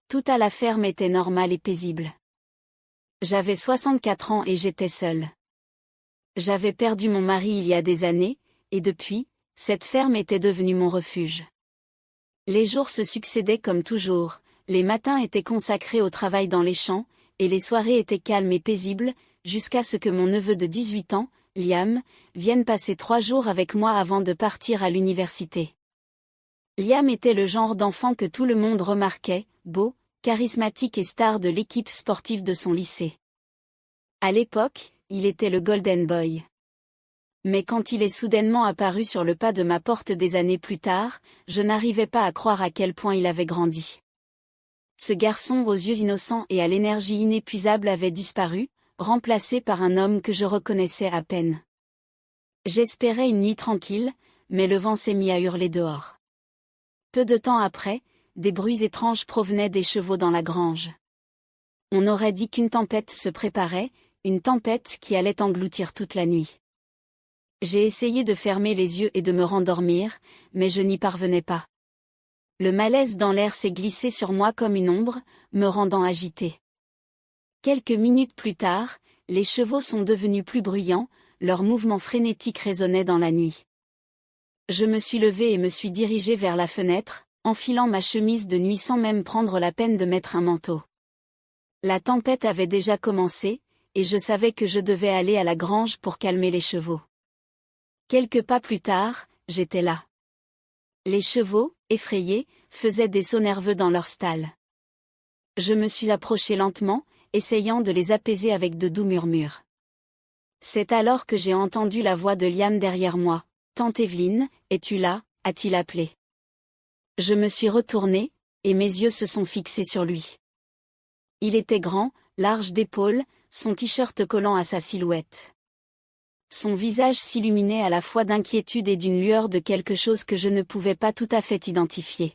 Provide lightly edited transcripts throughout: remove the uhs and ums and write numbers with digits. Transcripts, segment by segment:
Tout à la ferme était normal et paisible. J'avais 64 ans et j'étais seule. J'avais perdu mon mari il y a des années, et depuis, cette ferme était devenue mon refuge. Les jours se succédaient comme toujours, les matins étaient consacrés au travail dans les champs, et les soirées étaient calmes et paisibles, jusqu'à ce que mon neveu de 18 ans, Liam, vienne passer 3 jours avec moi avant de partir à l'université. Liam était le genre d'enfant que tout le monde remarquait, beau, charismatique et star de l'équipe sportive de son lycée. À l'époque, il était le Golden Boy. Mais quand il est soudainement apparu sur le pas de ma porte des années plus tard, je n'arrivais pas à croire à quel point il avait grandi. Ce garçon aux yeux innocents et à l'énergie inépuisable avait disparu, remplacé par un homme que je reconnaissais à peine. J'espérais une nuit tranquille, mais le vent s'est mis à hurler dehors. Peu de temps après, des bruits étranges provenaient des chevaux dans la grange. On aurait dit qu'une tempête se préparait, une tempête qui allait engloutir toute la nuit. J'ai essayé de fermer les yeux et de me rendormir, mais je n'y parvenais pas. Le malaise dans l'air s'est glissé sur moi comme une ombre, me rendant agitée. Quelques minutes plus tard, les chevaux sont devenus plus bruyants, leurs mouvements frénétiques résonnaient dans la nuit. Je me suis levée et me suis dirigée vers la fenêtre, enfilant ma chemise de nuit sans même prendre la peine de mettre un manteau. La tempête avait déjà commencé, et je savais que je devais aller à la grange pour calmer les chevaux. Quelques pas plus tard, j'étais là. Les chevaux, effrayés, faisaient des sauts nerveux dans leur stall. Je me suis approchée lentement, essayant de les apaiser avec de doux murmures. C'est alors que j'ai entendu la voix de Liam derrière moi. « Tante Evelyne, es-tu là » a-t-il appelé. Je me suis retournée, et mes yeux se sont fixés sur lui. Il était grand, large d'épaules, son t-shirt collant à sa silhouette. Son visage s'illuminait à la fois d'inquiétude et d'une lueur de quelque chose que je ne pouvais pas tout à fait identifier.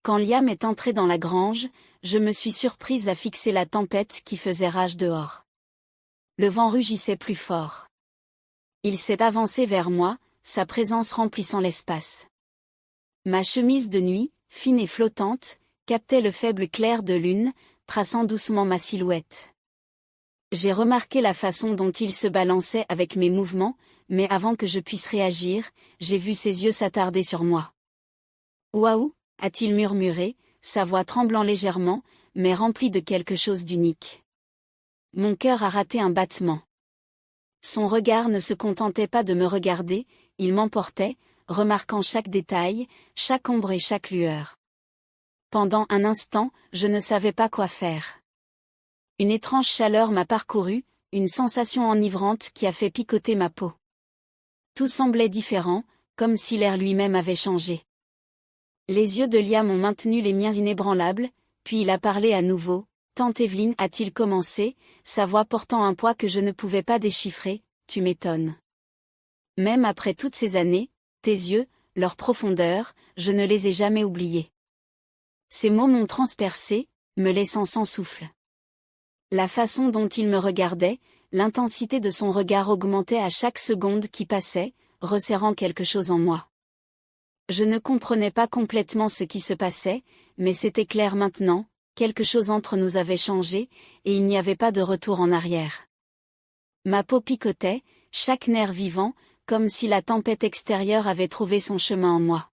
Quand Liam est entré dans la grange, je me suis surprise à fixer la tempête qui faisait rage dehors. Le vent rugissait plus fort. Il s'est avancé vers moi, sa présence remplissant l'espace. Ma chemise de nuit, fine et flottante, captait le faible clair de lune, traçant doucement ma silhouette. J'ai remarqué la façon dont il se balançait avec mes mouvements, mais avant que je puisse réagir, j'ai vu ses yeux s'attarder sur moi. « Waouh » a-t-il murmuré, sa voix tremblant légèrement, mais remplie de quelque chose d'unique. Mon cœur a raté un battement. Son regard ne se contentait pas de me regarder, il m'emportait, remarquant chaque détail, chaque ombre et chaque lueur. Pendant un instant, je ne savais pas quoi faire. Une étrange chaleur m'a parcouru, une sensation enivrante qui a fait picoter ma peau. Tout semblait différent, comme si l'air lui-même avait changé. Les yeux de Liam ont maintenu les miens inébranlables, puis il a parlé à nouveau. « Tante Evelyne » a-t-il commencé, sa voix portant un poids que je ne pouvais pas déchiffrer. « Tu m'étonnes. Même après toutes ces années, tes yeux, leur profondeur, je ne les ai jamais oubliés. » Ces mots m'ont transpercé, me laissant sans souffle. La façon dont il me regardait, l'intensité de son regard augmentait à chaque seconde qui passait, resserrant quelque chose en moi. Je ne comprenais pas complètement ce qui se passait, mais c'était clair maintenant, quelque chose entre nous avait changé, et il n'y avait pas de retour en arrière. Ma peau picotait, chaque nerf vivant, comme si la tempête extérieure avait trouvé son chemin en moi.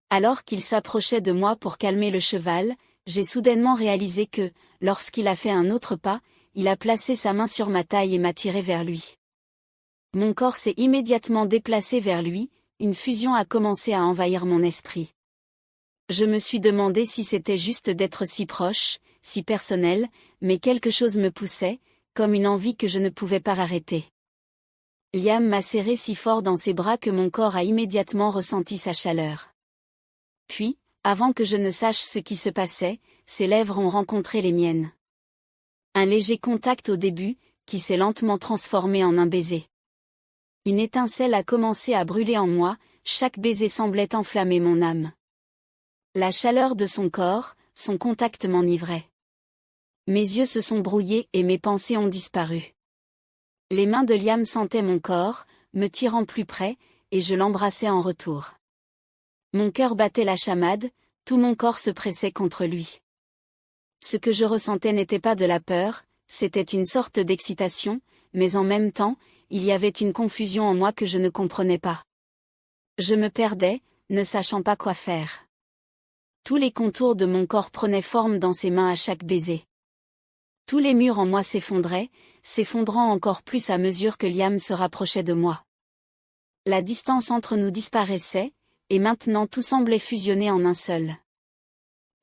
Alors qu'il s'approchait de moi pour calmer le cheval, j'ai soudainement réalisé que, lorsqu'il a fait un autre pas, il a placé sa main sur ma taille et m'a tiré vers lui. Mon corps s'est immédiatement déplacé vers lui, une fusion a commencé à envahir mon esprit. Je me suis demandé si c'était juste d'être si proche, si personnel, mais quelque chose me poussait, comme une envie que je ne pouvais pas arrêter. Liam m'a serré si fort dans ses bras que mon corps a immédiatement ressenti sa chaleur. Puis, avant que je ne sache ce qui se passait, ses lèvres ont rencontré les miennes. Un léger contact au début, qui s'est lentement transformé en un baiser. Une étincelle a commencé à brûler en moi, chaque baiser semblait enflammer mon âme. La chaleur de son corps, son contact m'enivrait. Mes yeux se sont brouillés et mes pensées ont disparu. Les mains de Liam sentaient mon corps, me tirant plus près, et je l'embrassais en retour. Mon cœur battait la chamade, tout mon corps se pressait contre lui. Ce que je ressentais n'était pas de la peur, c'était une sorte d'excitation, mais en même temps, il y avait une confusion en moi que je ne comprenais pas. Je me perdais, ne sachant pas quoi faire. Tous les contours de mon corps prenaient forme dans ses mains à chaque baiser. Tous les murs en moi s'effondraient, s'effondrant encore plus à mesure que Liam se rapprochait de moi. La distance entre nous disparaissait, et maintenant tout semblait fusionner en un seul.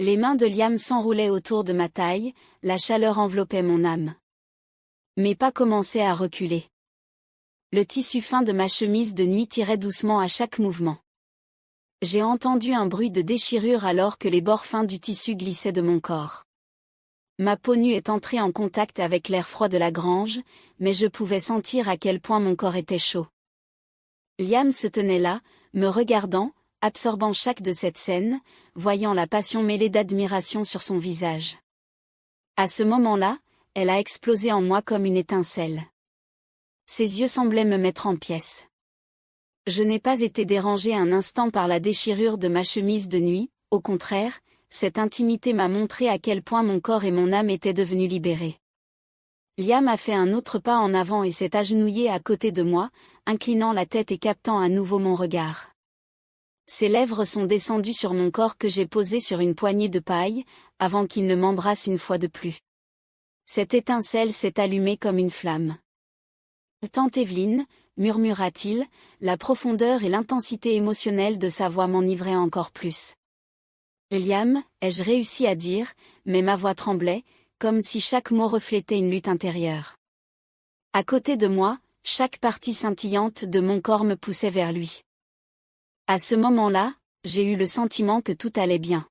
Les mains de Liam s'enroulaient autour de ma taille, la chaleur enveloppait mon âme. Mes pas commençaient à reculer. Le tissu fin de ma chemise de nuit tirait doucement à chaque mouvement. J'ai entendu un bruit de déchirure alors que les bords fins du tissu glissaient de mon corps. Ma peau nue est entrée en contact avec l'air froid de la grange, mais je pouvais sentir à quel point mon corps était chaud. Liam se tenait là, me regardant, absorbant chaque de cette scène, voyant la passion mêlée d'admiration sur son visage. À ce moment-là, elle a explosé en moi comme une étincelle. Ses yeux semblaient me mettre en pièces. Je n'ai pas été dérangée un instant par la déchirure de ma chemise de nuit, au contraire, cette intimité m'a montré à quel point mon corps et mon âme étaient devenus libérés. Liam a fait un autre pas en avant et s'est agenouillé à côté de moi, inclinant la tête et captant à nouveau mon regard. Ses lèvres sont descendues sur mon corps que j'ai posé sur une poignée de paille, avant qu'il ne m'embrasse une fois de plus. Cette étincelle s'est allumée comme une flamme. « Tante Evelyne », murmura-t-il, la profondeur et l'intensité émotionnelle de sa voix m'enivraient encore plus. « Liam », ai-je réussi à dire, mais ma voix tremblait, comme si chaque mot reflétait une lutte intérieure. À côté de moi, chaque partie scintillante de mon corps me poussait vers lui. À ce moment-là, j'ai eu le sentiment que tout allait bien.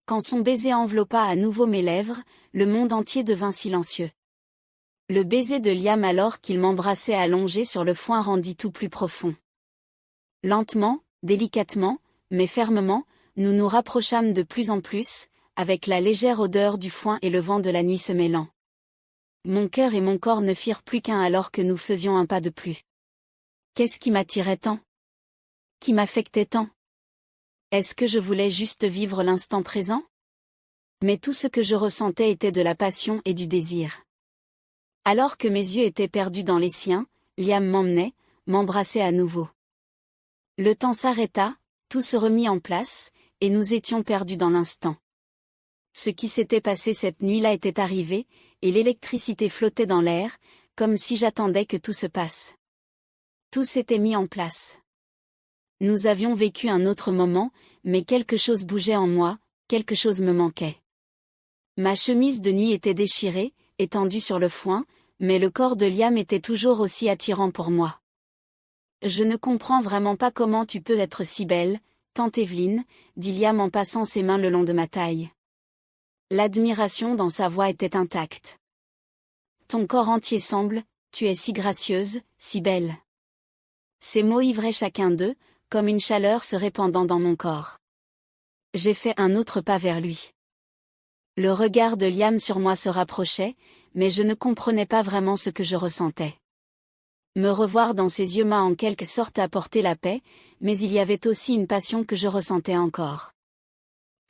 Quand son baiser enveloppa à nouveau mes lèvres, le monde entier devint silencieux. Le baiser de Liam alors qu'il m'embrassait allongé sur le foin rendit tout plus profond. Lentement, délicatement, mais fermement, nous nous rapprochâmes de plus en plus, avec la légère odeur du foin et le vent de la nuit se mêlant. Mon cœur et mon corps ne firent plus qu'un alors que nous faisions un pas de plus. Qu'est-ce qui m'attirait tant? Qui m'affectait tant? Est-ce que je voulais juste vivre l'instant présent? Mais tout ce que je ressentais était de la passion et du désir. Alors que mes yeux étaient perdus dans les siens, Liam m'emmenait, m'embrassait à nouveau. Le temps s'arrêta, tout se remit en place, et nous étions perdus dans l'instant. Ce qui s'était passé cette nuit-là était arrivé, et l'électricité flottait dans l'air, comme si j'attendais que tout se passe. Tout s'était mis en place. Nous avions vécu un autre moment, mais quelque chose bougeait en moi, quelque chose me manquait. Ma chemise de nuit était déchirée, étendue sur le foin, mais le corps de Liam était toujours aussi attirant pour moi. Je ne comprends vraiment pas comment tu peux être si belle, tante Evelyne, dit Liam en passant ses mains le long de ma taille. L'admiration dans sa voix était intacte. Ton corps entier semble, tu es si gracieuse, si belle. Ces mots ivraient chacun d'eux, comme une chaleur se répandant dans mon corps. J'ai fait un autre pas vers lui. Le regard de Liam sur moi se rapprochait, mais je ne comprenais pas vraiment ce que je ressentais. Me revoir dans ses yeux m'a en quelque sorte apporté la paix, mais il y avait aussi une passion que je ressentais encore.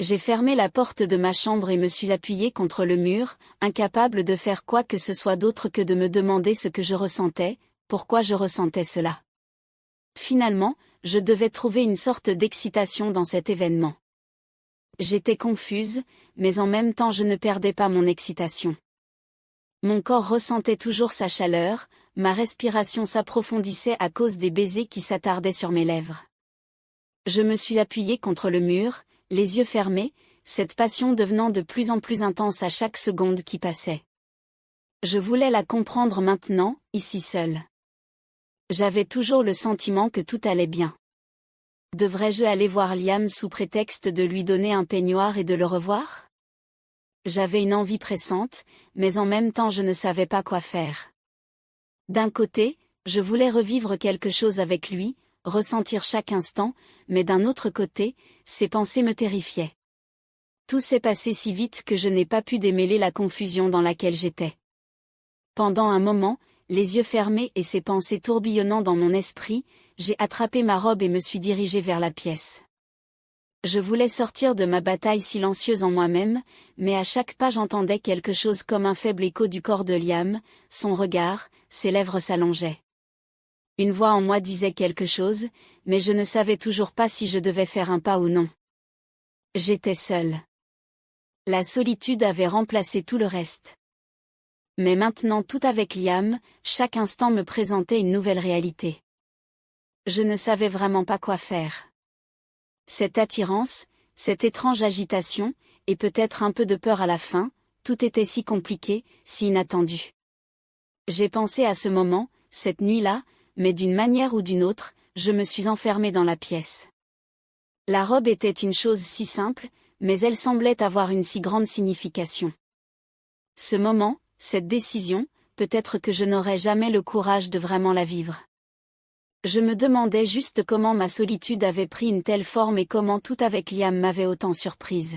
J'ai fermé la porte de ma chambre et me suis appuyée contre le mur, incapable de faire quoi que ce soit d'autre que de me demander ce que je ressentais, pourquoi je ressentais cela. Finalement, je devais trouver une sorte d'excitation dans cet événement. J'étais confuse, mais en même temps je ne perdais pas mon excitation. Mon corps ressentait toujours sa chaleur, ma respiration s'approfondissait à cause des baisers qui s'attardaient sur mes lèvres. Je me suis appuyée contre le mur, les yeux fermés, cette passion devenant de plus en plus intense à chaque seconde qui passait. Je voulais la comprendre maintenant, ici seule. J'avais toujours le sentiment que tout allait bien. Devrais-je aller voir Liam sous prétexte de lui donner un peignoir et de le revoir? J'avais une envie pressante, mais en même temps je ne savais pas quoi faire. D'un côté, je voulais revivre quelque chose avec lui, ressentir chaque instant, mais d'un autre côté, ses pensées me terrifiaient. Tout s'est passé si vite que je n'ai pas pu démêler la confusion dans laquelle j'étais. Pendant un moment, les yeux fermés et ces pensées tourbillonnant dans mon esprit, j'ai attrapé ma robe et me suis dirigée vers la pièce. Je voulais sortir de ma bataille silencieuse en moi-même, mais à chaque pas j'entendais quelque chose comme un faible écho du corps de Liam, son regard, ses lèvres s'allongeaient. Une voix en moi disait quelque chose, mais je ne savais toujours pas si je devais faire un pas ou non. J'étais seule. La solitude avait remplacé tout le reste. Mais maintenant tout avec Liam, chaque instant me présentait une nouvelle réalité. Je ne savais vraiment pas quoi faire. Cette attirance, cette étrange agitation, et peut-être un peu de peur à la fin, tout était si compliqué, si inattendu. J'ai pensé à ce moment, cette nuit-là, mais d'une manière ou d'une autre, je me suis enfermée dans la pièce. La robe était une chose si simple, mais elle semblait avoir une si grande signification. Ce moment, cette décision, peut-être que je n'aurais jamais le courage de vraiment la vivre. Je me demandais juste comment ma solitude avait pris une telle forme et comment tout avec Liam m'avait autant surprise.